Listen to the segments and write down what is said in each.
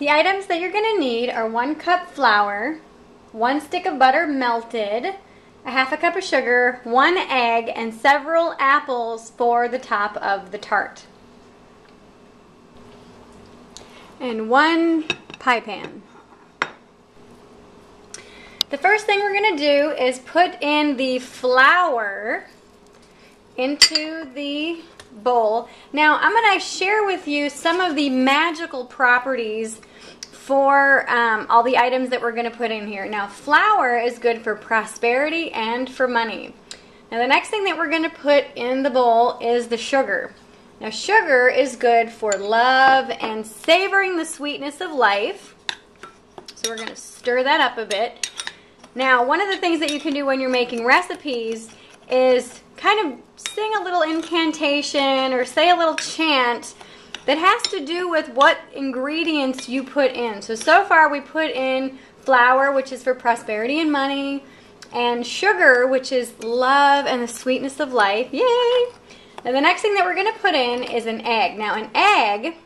The items that you're going to need are 1 cup flour, 1 stick of butter melted, a half a cup of sugar, 1 egg, and several apples for the top of the tart. And 1 pie pan. The first thing we're going to do is put in the flour into the bowl. Now I'm going to share with you some of the magical properties for all the items that we're going to put in here. Now flour is good for prosperity and for money. Now the next thing that we're going to put in the bowl is the sugar. Now sugar is good for love and savoring the sweetness of life. So we're going to stir that up a bit. Now one of the things that you can do when you're making recipes is kind of sing a little incantation or say a little chant that has to do with what ingredients you put in. So far we put in flour, which is for prosperity and money, and sugar, which is love and the sweetness of life. Yay! Now the next thing that we're going to put in is an egg. Now an egg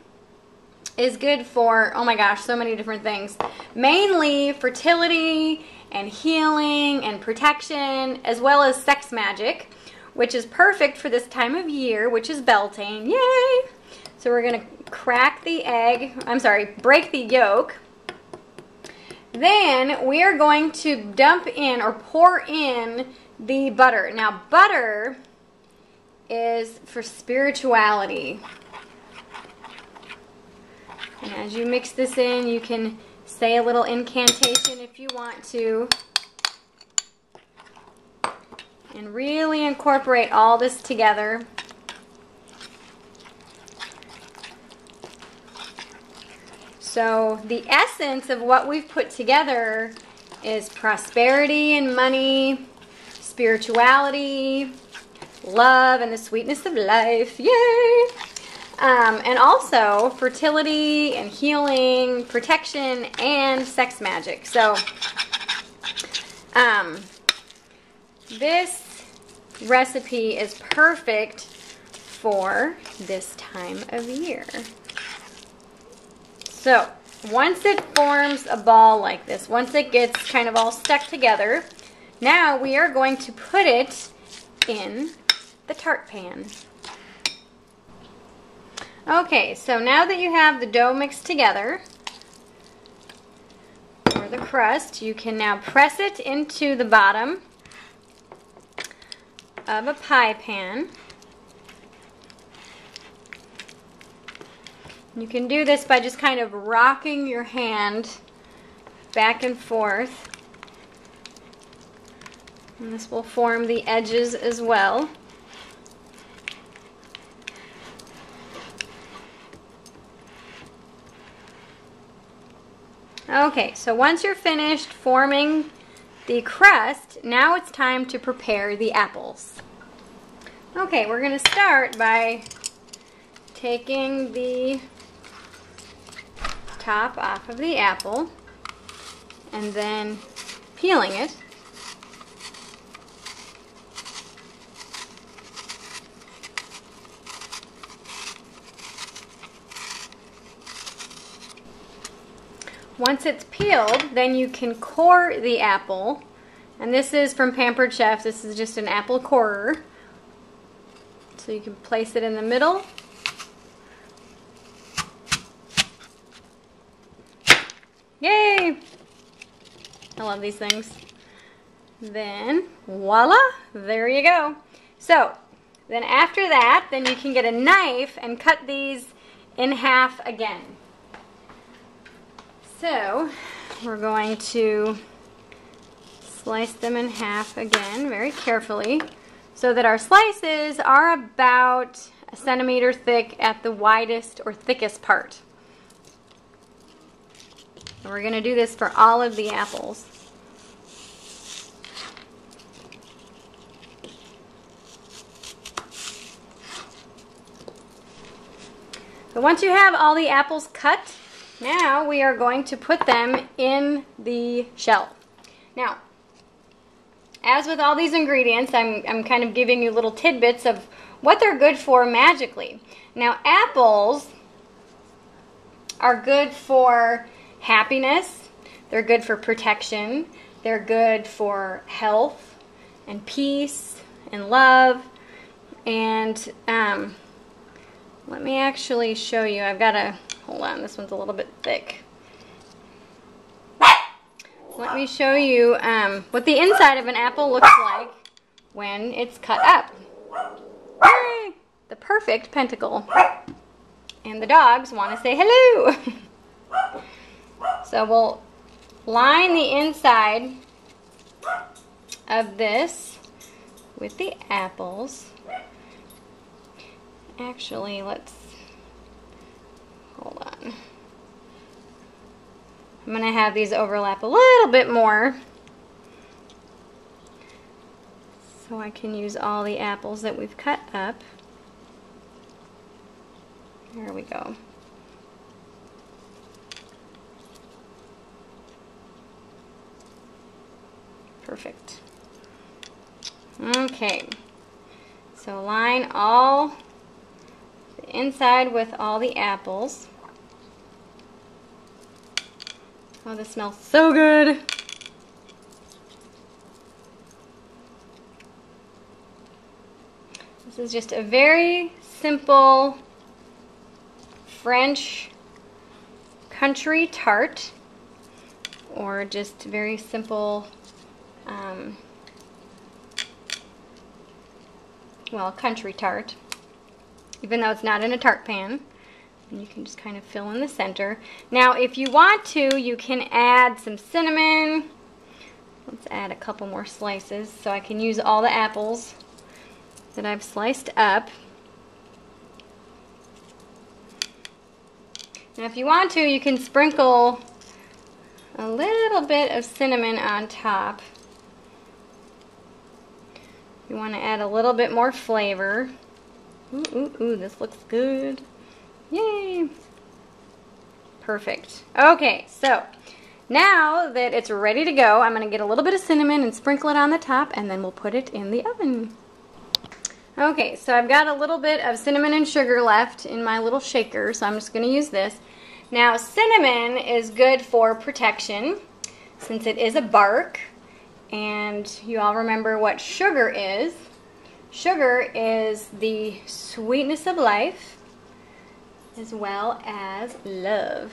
is good for, oh my gosh, so many different things. Mainly fertility and healing and protection, as well as sex magic, which is perfect for this time of year, which is Beltane. Yay! So we're going to crack the egg, break the yolk. Then we are going to dump in or pour in the butter. Now butter is for spirituality. And as you mix this in, you can say a little incantation if you want to. And really incorporate all this together. So the essence of what we've put together is prosperity and money, spirituality, love, and the sweetness of life. Yay! And also fertility and healing, protection, and sex magic. So this recipe is perfect for this time of year. So once it forms a ball like this, once it gets kind of all stuck together, now we are going to put it in the tart pan. Okay, so now that you have the dough mixed together, or the crust, you can now press it into the bottom of a pie pan. You can do this by just kind of rocking your hand back and forth. And this will form the edges as well. Okay, so once you're finished forming the crust, now it's time to prepare the apples. Okay, we're going to start by taking the top off of the apple and then peeling it. Once it's peeled, then you can core the apple, and this is from Pampered Chef. This is just an apple corer. So you can place it in the middle. Yay! I love these things. Then, voila, there you go. So, then after that, then you can get a knife and cut these in half again. So, we're going to slice them in half again very carefully so that our slices are about 1 centimeter thick at the widest or thickest part. And we're going to do this for all of the apples. So once you have all the apples cut, now we are going to put them in the shell. Now, as with all these ingredients, I'm kind of giving you little tidbits of what they're good for magically. Now, apples are good for happiness. They're good for protection. They're good for health and peace and love. And let me actually show you. I've got a, hold on, this one's a little bit thick. Let me show you what the inside of an apple looks like when it's cut up. Yay! The perfect pentacle. And the dogs want to say hello. So we'll line the inside of this with the apples. Actually, let's, hold on. I'm going to have these overlap a little bit more so I can use all the apples that we've cut up. There we go. Perfect. Okay, so line all the inside with all the apples. Oh, this smells so good. This is just a very simple French country tart, or just very simple, well, country tart, even though it's not in a tart pan. And you can just kind of fill in the center. Now, if you want to, you can add some cinnamon. Let's add a couple more slices so I can use all the apples that I've sliced up. Now, if you want to, you can sprinkle a little bit of cinnamon on top. You want to add a little bit more flavor. Ooh, ooh, ooh, this looks good. Yay! Perfect. Okay, so now that it's ready to go, I'm going to get a little bit of cinnamon and sprinkle it on the top, and then we'll put it in the oven. Okay, so I've got a little bit of cinnamon and sugar left in my little shaker, so I'm just going to use this. Now, cinnamon is good for protection since it is a bark, and you all remember what sugar is. Sugar is the sweetness of life, as well as love.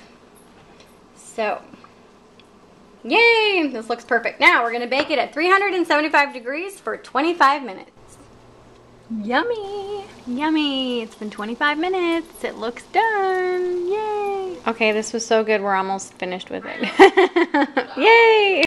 So, yay! This looks perfect. Now we're going to bake it at 375 degrees for 25 minutes. Yummy! Yummy! It's been 25 minutes. It looks done. Yay! Okay, this was so good we're almost finished with it. Yay!